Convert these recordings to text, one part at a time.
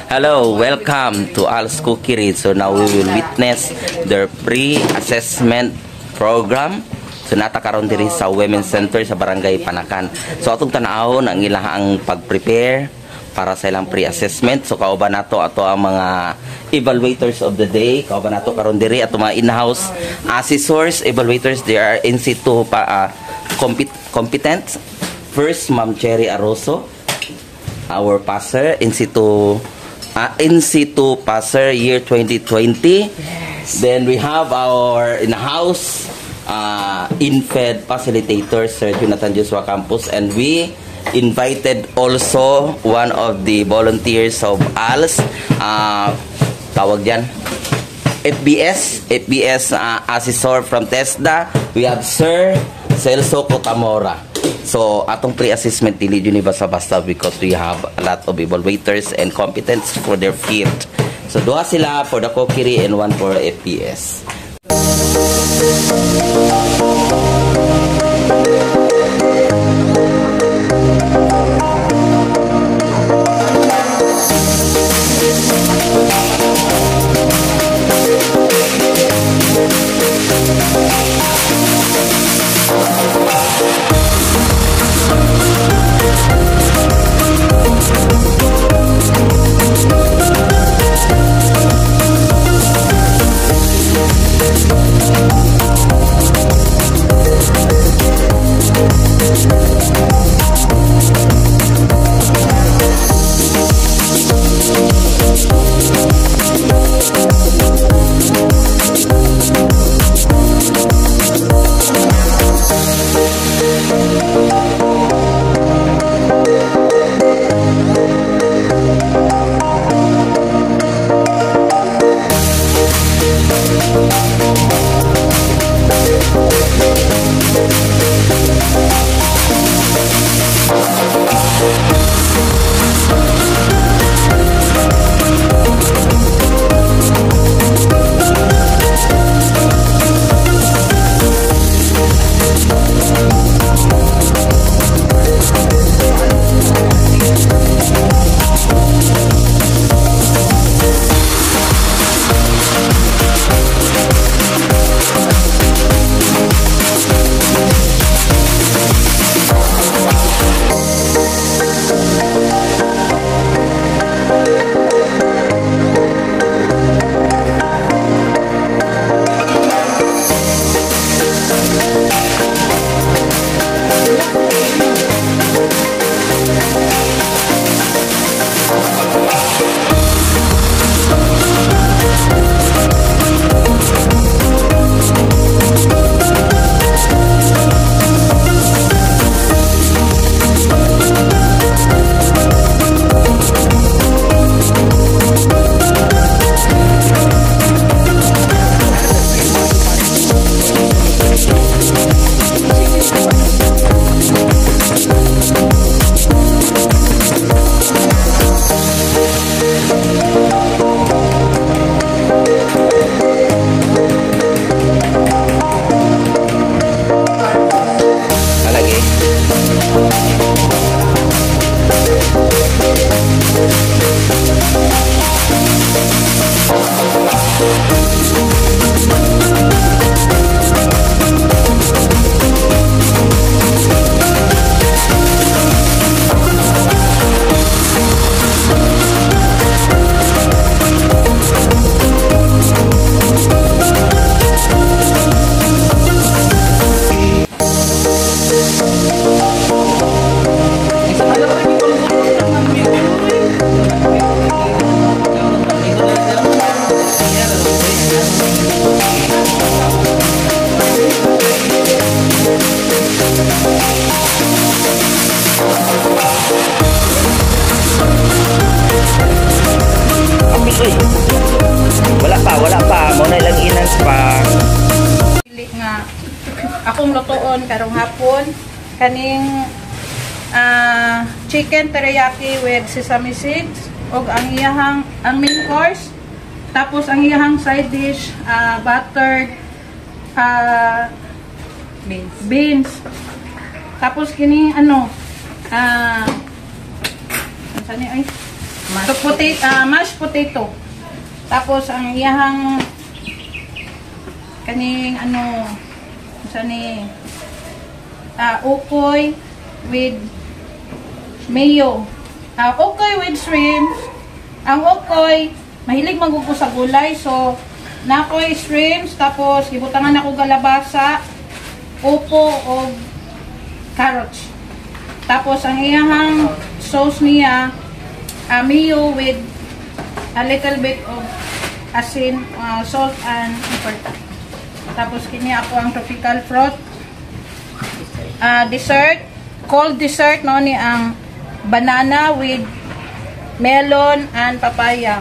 Hello, welcome to Al's Cookery. So now we will witness their pre-assessment program. So natakaroon diri sa Women's Center sa Barangay Panakan. So atong tanahon ang ilahang pag-prepare para sa ilang pre-assessment. So kauban nato ato ang mga evaluators of the day. Kauban nato karon diri ato mga in-house assessors, evaluators. They are in situ competent. First, Ma'am Cherry Aroso, our passer in situ passer year 2020. Yes. Then we have our in-house in-fed facilitator, Sir Jonathan Joshua Campos, and we invited also one of the volunteers of ALS, tawag dyan, FBS assessor from TESDA. We have Sir Celso Cotamora. So, atong pre-assessment dili yun basta-basta because we have a lot of evaluators and competence for their field. So, duha sila for the cookery and one for FPS. Wala pa. Muna ilang inans pa. Pili nga akong lutoon karong hapon kaning chicken teriyaki with sesame seeds og ang main course, tapos ang iyahang side dish buttered beans. Tapos kining ano saan ay mashed potato. Tapos ang iyahang kaning ano sa ni ukoy with mayo. Ukoy with shrimp. Ang ukoy mahilig magugo sa gulay, so nakoy shrimps, tapos ibutangan ako galabasa, upo o carrots. Tapos ang iyahang sauce niya, mayo with a little bit of asin, salt and pepper. Tapos kini ako ang tropical fruit. Dessert, cold dessert no ni ang banana with melon and papaya.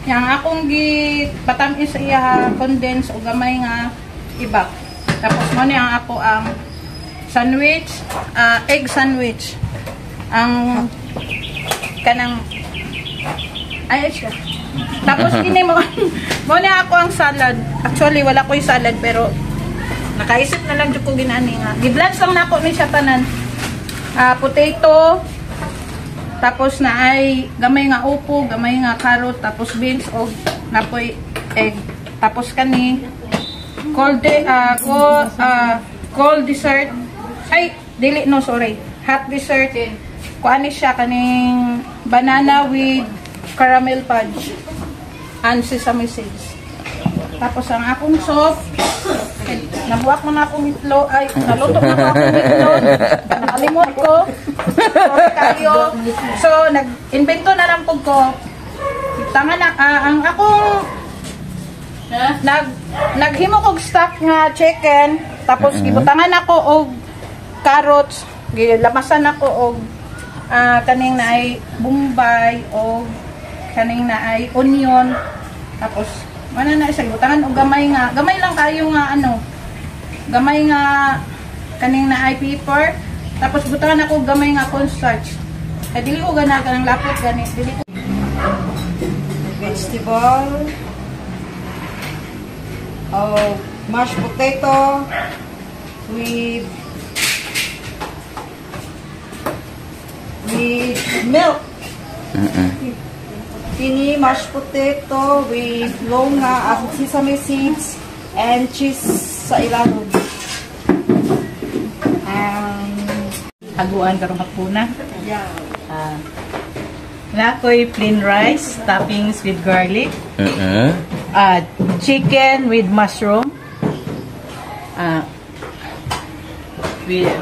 Yang akong gipatamis sa iya condense o gamay nga ibak. Tapos mo ni ang ako ang sandwich, egg sandwich. Ang kanang siya. Tapos kini mo na ako ang salad. Actually wala ko yung salad pero nakaisip na lang jud ko ginani nga. Gi-blanch lang nako ni siya tanan. Potato, tapos na ay gamay nga upo, gamay nga carrot, tapos beans o napoy egg. Tapos kani cold dessert. Ay, dili no, sorry. Hot dessert. Kuan ni siya kaning banana with caramel fudge and sesame seeds. Tapos ang akong soup, nabuwak mo na akong itlog, ay, naluto na akong itlog, nakalimot ko, kayo. So, nag-invento na lang po ko. Tanga na, ang akong, naghimo kong stock nga chicken, tapos gibutangan ako og carrots, gilamasan ako og kaning na ay bombay o kaning na ay onion, tapos mana na isa gibutangan og gamay lang kayo nga ano, gamay nga kaning na ay pepper, tapos butangan ako og gamay nga cornstarch. Ay dili ko gana kanang lapot gani, dili ko vegetable, mashed potato with milk. Kini mashed potato with longa at sesame seeds and cheese sa ilalim. haguan karong hapuna. Yeah. Nakoy plain rice, toppings with garlic. Chicken with mushroom. With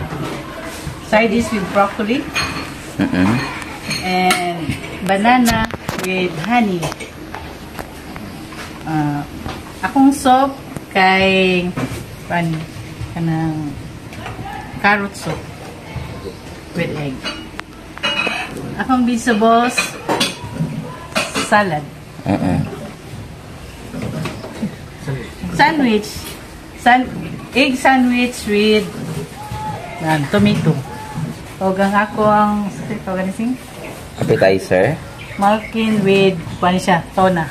side dish with broccoli. And banana with honey. Akong soup kay kanang carrot soup with egg. Akong vegetables salad. Sandwich. Egg sandwich with tomato. O gang ako ang appetizer. Malkin with siya, tona.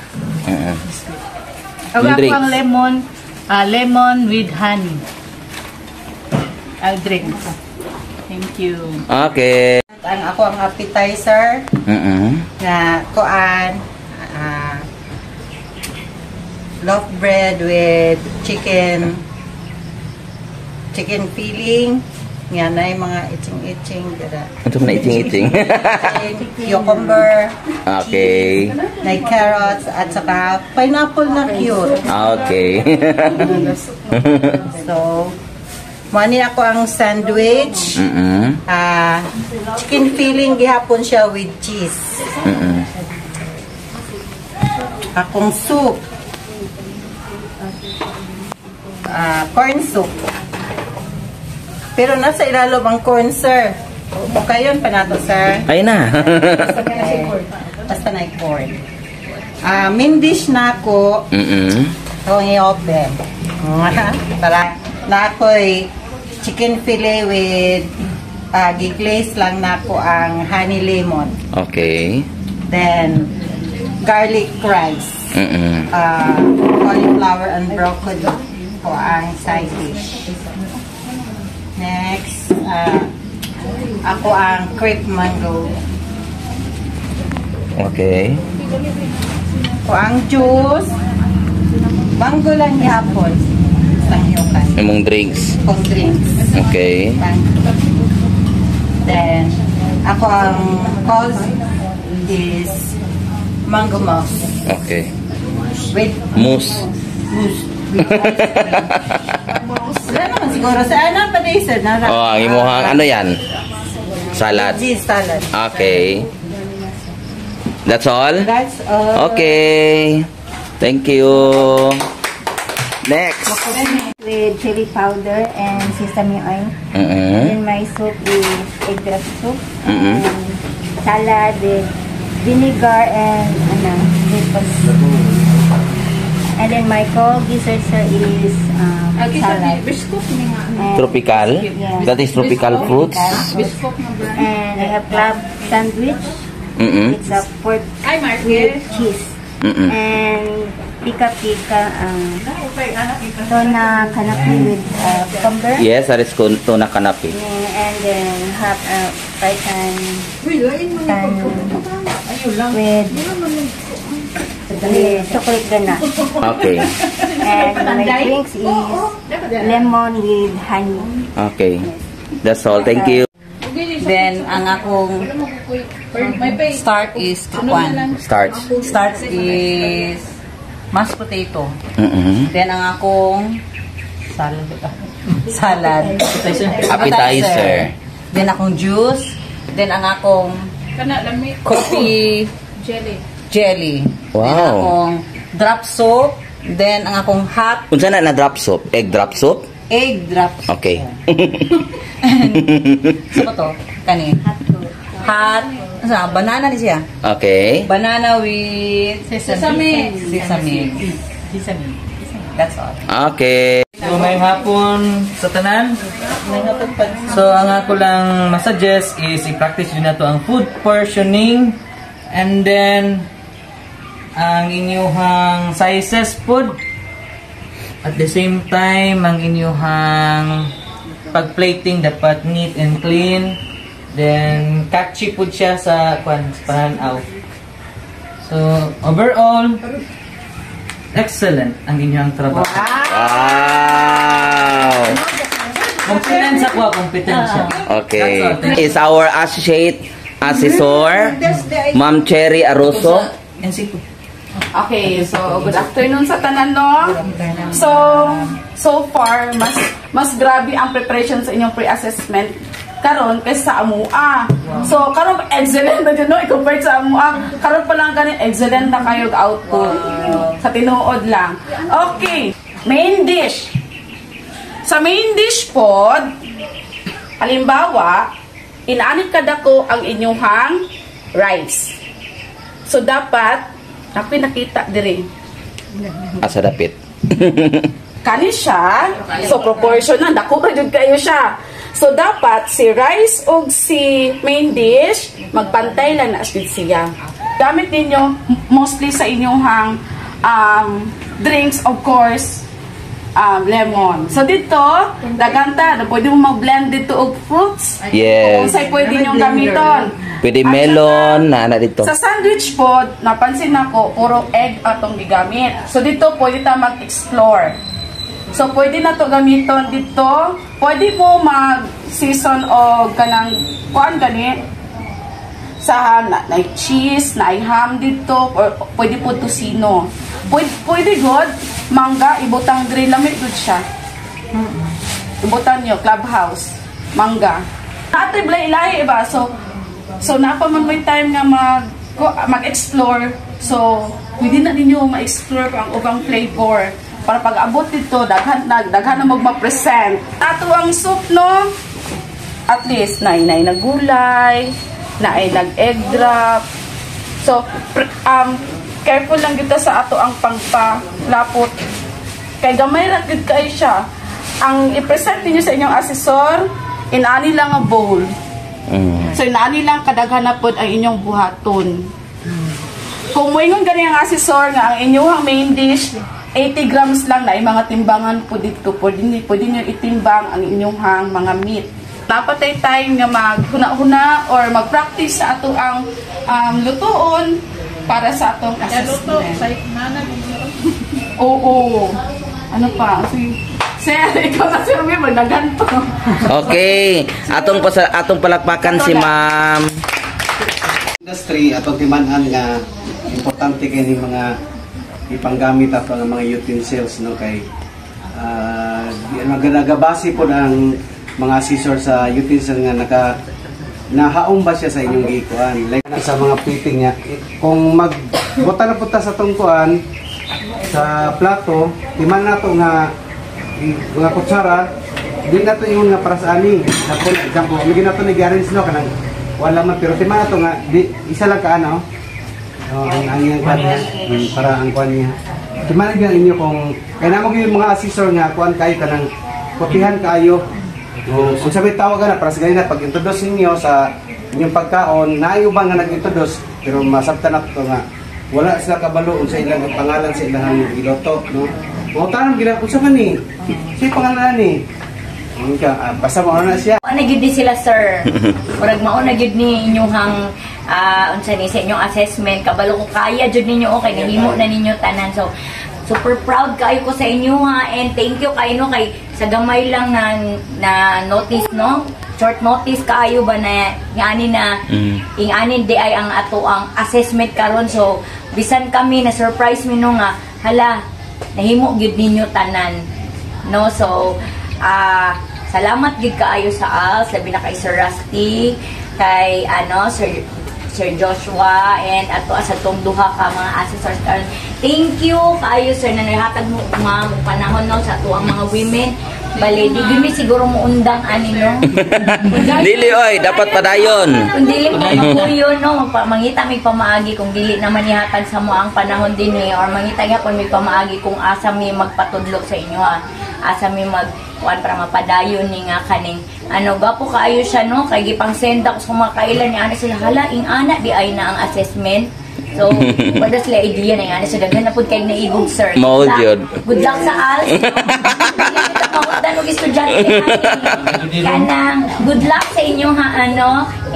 O Yung ako ang lemon with honey. I'll drink. Thank you. Okay. Ang ako ang appetizer na kuan loaf bread with chicken filling nga na mga itching dada. Ito na iting-iting. Cucumber. Okay. Na carrots at saka pineapple na cute. Okay. So, mani ako ang sandwich. Chicken filling gihapon siya with cheese. Akong soup. Corn soup. Pero nasa ilalim ang corn, sir. O kayon pa nato, sir. Ay na. Basta na corn. Main dish na ako. So, i-open. Tara. Na ako'y chicken fillet with giglaze lang na ako ang honey lemon. Okay. Then, garlic rice. Cauliflower and broccoli po ang side dish. Next, ako ang crepe mango. Okay. O ang juice, mango lang yapon. Tangyukan. Imong drinks. Kung drinks. Okay. Then, ako ang cause is mango mousse. Okay. With Mousse. mousse. Wala naman siguro. Sa ano pa day, sir? Oh, ang imuhang ano yan? Salad. Cheese salad. Okay. That's all? That's all. Okay. Thank you. Next. With chili powder and sesame oil. And my soup is egg drop soup. And salad with vinegar and and then my cold dessert sir is salad. And, Tropical. Yeah. That is tropical fruits. and I have club sandwich. It's a pork with cheese. And pika-pika tuna kanapi with cucumber. Yes, that is tuna kanapi. And then have fried pan with chocolate ganache. Okay. And my drinks is lemon with honey. Okay. That's all. Thank you. Then, ang akong start is kwan. Start. Start is mashed potato. Mm-hmm. Then, ang akong salad. Appetizer. Then, akong juice. Then, ang akong coffee jelly. Wow. Then, akong drop soap. Then, ang akong hot Unsa na drop soup? Egg drop soup? egg drop soap. Okay. So, ba to? Kani? Hot. Banana ni siya. Okay. Banana with sesame. That's all. Okay. So, may hapon sa tanan. So, ang ako lang masuggest is i-practice nyo na to ang food portioning. And then, ang inyuhang sizes food. At the same time, ang inyuhang pag-plating dapat neat and clean. Then, catchy po siya sa pananaw. So, overall, excellent ang inyong trabaho. Wow. Competence ako, competensya. Okay. Is our associate assessor, Ma'am Cherry Aroso. And sipo. Okay, so good afternoon sa tanan, no? So far mas grabe ang preparation sa inyong pre-assessment karon kaysa sa AMUA. So karon excellent na yun, no? I-compare sa AMUA. Karon pa lang ganin excellent na kayo output. Sa tinuod lang. Okay, main dish. Sa main dish pod, halimbawa, inaanit kadako ang inyong rice. So dapat nakita diri. Asa dapit. Kani siya, so proportion na, dako ra jud kayo siya. So dapat si rice ug si main dish magpantay lang na siya. Gamit ninyo mostly sa inyong drinks, of course, lemon. So dito, daganta, pwede mo mag-blend dito og fruits. Yes. Kung sa'y pwede nyo gamiton. Pwede melon, na dito. Sa sandwich pod, napansin ako, puro egg atong gigamit. So dito, pwede ta mag-explore. So pwede na to gamiton dito. Pwede mo mag-season o kanang kuan gani sa ham, na cheese, na ham dito, or pwede po tosino. Pwede good, mangga, ibutang diri lamit good siya. Ibutan nyo, clubhouse, mangga. Naatay blay-ilay, iba? So napaman may time nga mag-explore. So, pwede na ninyo ma-explore ang ubang flavor. Para pag-abot dito, daghan na mag-present. Ato ang soup, no? At least, na gulay, na ay nag-egg drop. So, careful lang kita sa ato ang pangpalapot. Kay gamay lang gid kay siya. Ang i-present niyo sa inyong assessor, inani lang a bowl. So, inani lang kadaghan na pod ang inyong buhaton. Kung moingon gani ang assessor nga ang inyong main dish 80 grams lang na mga timbangan po dito. Pwede nyo itimbang ang inyong mga meat. dapat ay time nga maghuna-huna or mag-practice sa ato ang lutuon para sa atong Luto, assessment. sa nana. Oo. Ano pa? Sir, ikaw na sir, may magdaganto. Okay. Atong palakpakan si Ma'am. Industry atong timan-an nga importante kay ni mga ipanggamit ato ng mga utensils no kay nagabase po ang mga scissor sa utensil nga nahaong ba siya sa inyong gikuan like sa mga fitting niya kung magbuta na puta sa tungkuan sa plato timan nato nga mga kutsara di nato ingon nga para sa ani na for example lagi nato ni arrange no kanang wala man pero timan nato nga di isa lang ka ano ang iyang kwan niya para ang kwan niya timan lang inyo kung kaya namo yung mga assessor nga kuan kayo kanang putihan kayo kung sabi tawag na para sa ganina pag introduce ninyo sa inyong pagkaon naayo ba nga nag-introduce pero masabtan na to nga wala sila kabalo sa ilang pangalan sa ilang giloto no mo tanong gila unsa man ni si pangalan ni basta mo na siya Mauna gyud ni sila sir. Murag mauna gyud ni inyong unsa ni sa inyong assessment kabalo ko kaya jud ninyo okay nahimo na ninyo tanan so super proud kayo ko sa inyo ha and thank you kayo no kay sa gamay lang na notice no short notice kayo ba na ngani na ingani di ay ang ato ang assessment karon so bisan kami na surprise mi no nga hala nahimo gyud ninyo tanan no so salamat gid kaayo sa ALS labi na kay Sir Rusty kay Sir Joshua and ato sa tong duha ka mga assessors karon thank you kaayo sir na nahatag mo mga panahon no sa ato ang mga women bali di gyud mi siguro mo undang ani no Dili oy, dapat padayon. kung dili mo makuyo no mangita mi pamaagi kung dili naman ihatag sa mo ang panahon din or mangita gyapon mi pamaagi kung asa mi magpatudlok sa inyo ha asa mi kuan para mapadayon ni nga kaning gapo kaayo siya no kay gipang send ako sa mga kailan ni ana sila hala ing ana di ay na ang assessment so wala sila idea na nga sa daghan na pud kay naigog sir Mao jud. good luck sa ALS no estudyante kanang good luck sa inyo ha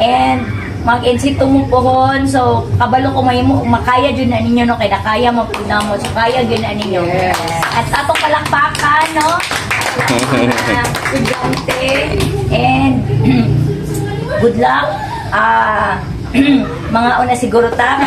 and mag-insito mo pohon so kabalo ko makaya jud na ninyo no kay nakaya mo pud namo so kaya gyud na ninyo at atong palakpakan no estudyante and good luck mga una siguro ta